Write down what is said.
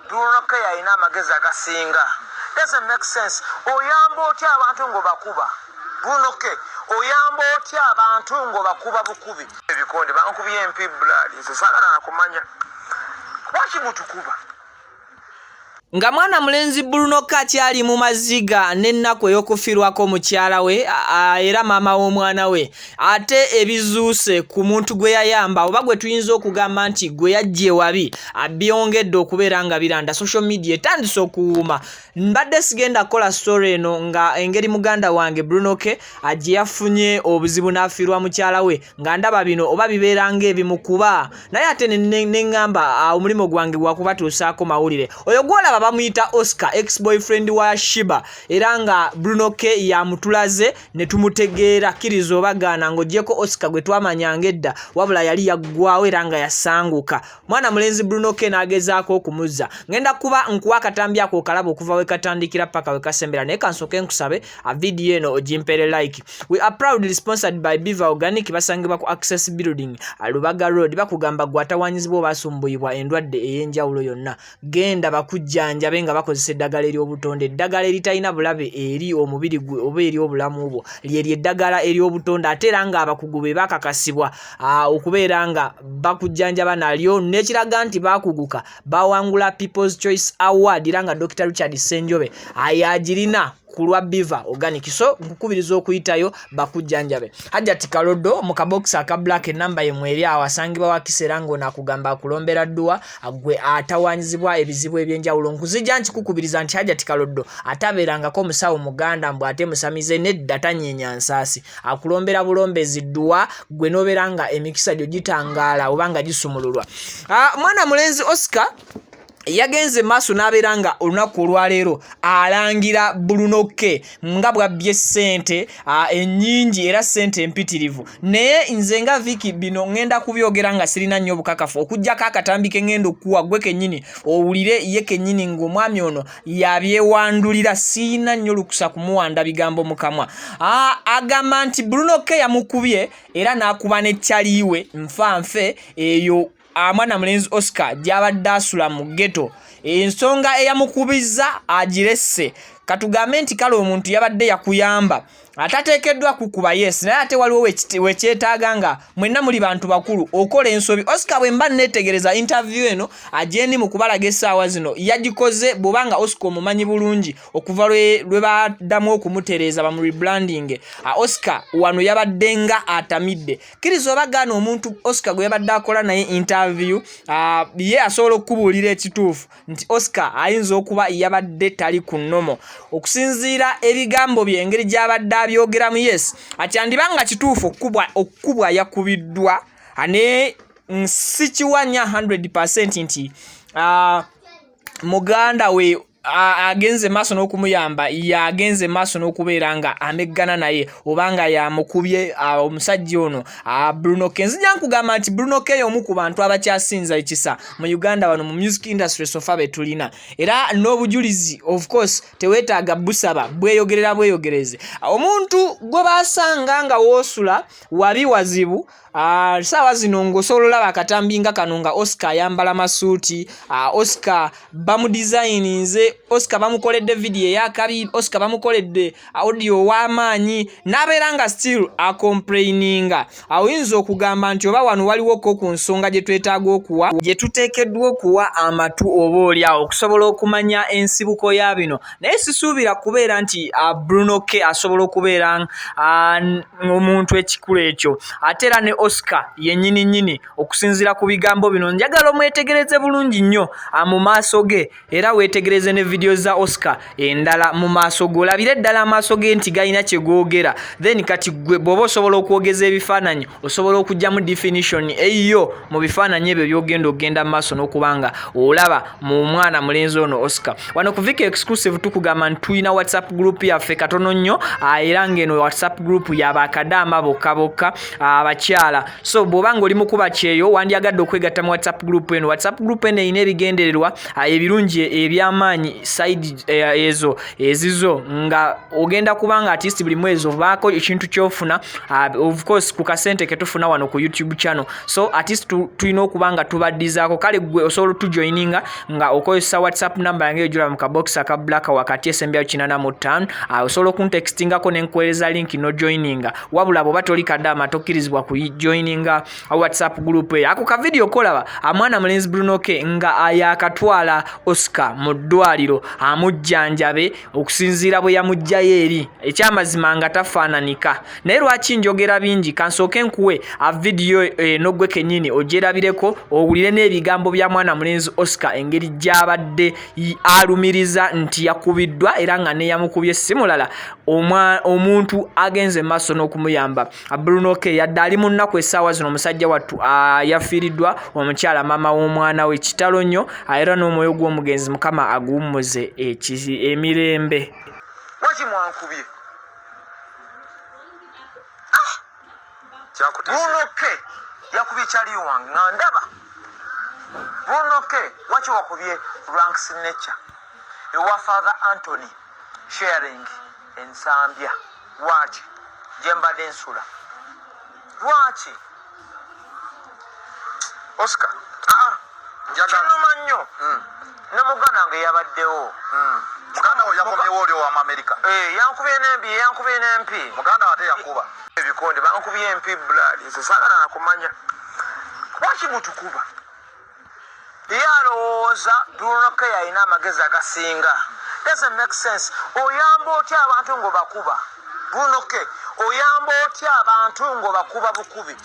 Bruno K alina amagezi agasinga. Doesn't make sense. Oyamba otya abantu ngo bakuba. Bruno K oyamba otya abantu ngo bakuba bukubi. Ebikonde bankubiye MP blood. Nsagala nakumanya. Kwaki mutukuba? Nga mwana mulenzi Bruno K kyali mu maziga n'ennaku ey'okufirwako mukyala we era maama w'omwana we ate ebizuuse ku muntu gwe yayamba oba gwe tuyinza okugamba nti gwe yajje wabi byongedde okubeera nga biranda social media etandise okuwuuma. Mbadde sigenda kukola story eno nga engeri muganda wange Bruno K gye yafunye obuzibu n'afiirwa mukyala we nga ndaba bino oba bibeera ng'ebimukuba naye ate neŋŋamba omulimu gwange gwakubatuusaako mawulire. Oyo gwolaba bamuyita Oscar ex-boyfriend wa Shiba era nga Bruno K yamutulaze ne tumutegeera kiriza obagaana ng'ogyeko Oscar gwe twamanyanga edda wabula yali yaggwawo era nga yasanguka. Mwana mulenzi Bruno K n'agezaako okumuzza. Ngenda kuba nkuwa akatambi ako kalaba okuva we katandikira paka we kasembera naye kansooke nkusabe video eno ogimpere like. We are proudly sponsored by Biva Organic basangibwa ku Access Building Lubaga Road. Bakugamba gwatawanyizibwa basumbuyibwa endwadde ey'enjawulo yonna. Genda bakujjanja nga bakozesa eddagala ery'obutonde. Eddagala eritalina bulabe eri omubiri gwe oba eri obulamu bwo lyeri eddagala ery'obutonde ate era nga abakugu be bakakasibwa okubeera nga bakujjanjaba nalyo n'ekiraga nti bakuguka bawangula People's Choice Award era nga Dr. Richard Senjobe ayagirina kulwa Biva Organic. So nkukubiriza okuyitayo bakujjanjabe. Hajjati Kalodo mu kabox aka black enamba ye mweri awasangibwa wakisera ngo nakugamba akulombera ddua agwe atawanyizibwa ebizibu ebyenjawulo. Nkuzijja nkikukubiriza nti Hajjati Kalodo ataberangako musawo muganda mbw ate musamize nedda tanyenya nsaasi akulombera bulombezi ddua gwe noberanga emikisa gyo gitangaala obanga gisumululwa. Mwana mulenzi Oscar yagenze maaso n'aberanga olunaku olwaleero alangira Bruno K nga bwabbye ssente ennyingi era ssente empitirivu. Naye nze nga Viki bino ngenda kubyogera nga sirina nnyo bukakafu okujjako akatambi ke ngenda okuwa gwe kennyini owulire ye kennyini ng'omwami ono yabyewandulira sirina nnyo lukusa kumuwanda bigambo mu kamwa. Agamba nti Bruno K yamukubye era n'akuba n'ekyaliiwe nfanfe eyo mwana mulenzi Oscar gyabadde asula mu ghetto. Ensonga eyamukubiza agiresse katugambe nti kale omuntu yabadde yakuyamba atateekeddwa kukuba yes naye ate waliwo wekyetaaga nga mwenna muli bantu bakulu okola ensobi. Oscar bwe mba netegereza interview eno ajendi mu kubalaga essaawa zino yagikoze bw'obanga Oscar omumanyi bulungi okuva lwe baddamu okumutereeza bamu rebranding. Oscar wano yabadde nga atamidde kiriza obagaana omuntu Oscar gwe yabadde akola naye interview ye asobola okubuulira ekituufu nti Oscar ayinza okuba yabadde tali ku nnomo okusinziira ebigambo bye engeri gy'abadde abyogeramu. Yes akyandibanga kituufu okukubwa yakubiddwa ane sikiwanya 100% nti muganda we agenze maaso n'okumuyamba yagenze maaso n'okubeera nga ameggana naye obanga yamukubye omusajja ono Bruno K. Nzija nkugamba nti Bruno K omu ku bantu abakyasinza ekisa mu Uganda wano mu music industry sofa betulina era n'obujulizi of course teweetaaga busaba bweyogereze omuntu gwe basanga nga woosula wabi wazibu saawa zino ng'osobola olaba akatambi nga kano nga Oscar ayambala masuuti Oscar bamudesigninze Oscar bamukoledde video eyakabi Oscar bamukoledde audio w'amaanyi n'abeera nga still complaininga. Oyinza okugamba nti oba wano waliwo ko ku nsonga gye twetaaga okuwa gye tuteekeddwa okuwa amatu oba olyawo okusobola okumanya ensibuko ya bino naye sisuubira kubeera nti Bruno K asobola okubeera omuntu ekikulu ekyo ate era ne Oscar yennyini okusinziira ku bigambo bino njagala omwetegereze bulungi nnyo mu maaso ge era weetegereze ne video za Oscar endala mu maaso ge olabire eddala amaaso ge nti galina kye googera then kati gwe bw'oba osobola okwogeza ebifaananyi osobola okujjamu definition eyo mu bifaananyi ebyo by'ogenda okgenda mu maaso n'okubanga olaba mu mwana mulenzi ono Oscar. Wano ku Viki Exclusive tukugamba nti tulina WhatsApp group yaffe katono nnyo era ng'eno WhatsApp group y'abakadaama bokka abakyala. So bw'obanga oli mukuba kyeyo wandyagadde okwegatta mu WhatsApp group eno. WhatsApp group eno erina ebigendererwa ebirungi eby'amaanyi omanyi side ezizo nga ogenda kubanga artist buli mwezi ovaako ekintu kyofuna of course ku kasente ketufuna wano ku YouTube channel. So artist tulina okubanga tubaddizaako kale gwe osobola tujoininga nga okozesa WhatsApp number yange ejula mu kabox aka black wakati esembya 85 osobola okuntextingako nenkuweereza link no joininga wabula bw'oba toli kadama tokkirizibwa ku joininga WhatsApp group eyo. Ako ka video kolaba amwana mulenzi Bruno K nga yakatwala Oscar mu ddwaliro amujjanjabe okusinziira bwe yamujjayo eri ekyamazima nga tafaananika. Naye lwaki njogera bingi kansooke nkuwe a video n'ogwe kennyini ogyerabireko owulire n'ebigambo bya mwana mulenzi Oscar engeri gy'abadde alumiriza nti yakubiddwa era nga neyamukubye simulala omuntu agenze maaso n'okumuyamba. Bruno K yadde ali mu nnaku essaawa zino omusajja wattu yafiiriddwa omukyala maama w'omwana we kitalo nnyo era n'omwoyo gw'omugenzi mukama aguwummuze emirembe. Waki mwankubye? Bruno K yakubye kyali wange nga ndaba. Bruno K waki wakubye rank signature ewa Father Anthony sharing ensambya waki jembadde nsula lwaki Oscar kinuma nnyo ne muganda wange yabaddewo muganda wo yakomyewo oli wa America yankubye n'empi muganda wate yakuba ebikondi bankubye empi blood nze saagala nakumanya lwaki mutukuba ye alowooza Bruno K alina amagezi agasinga. Doesn't make sense. Oyamba otya abantu ng'obakuba? Bruno K oyamba otya abantu ng'obakuba bukubi?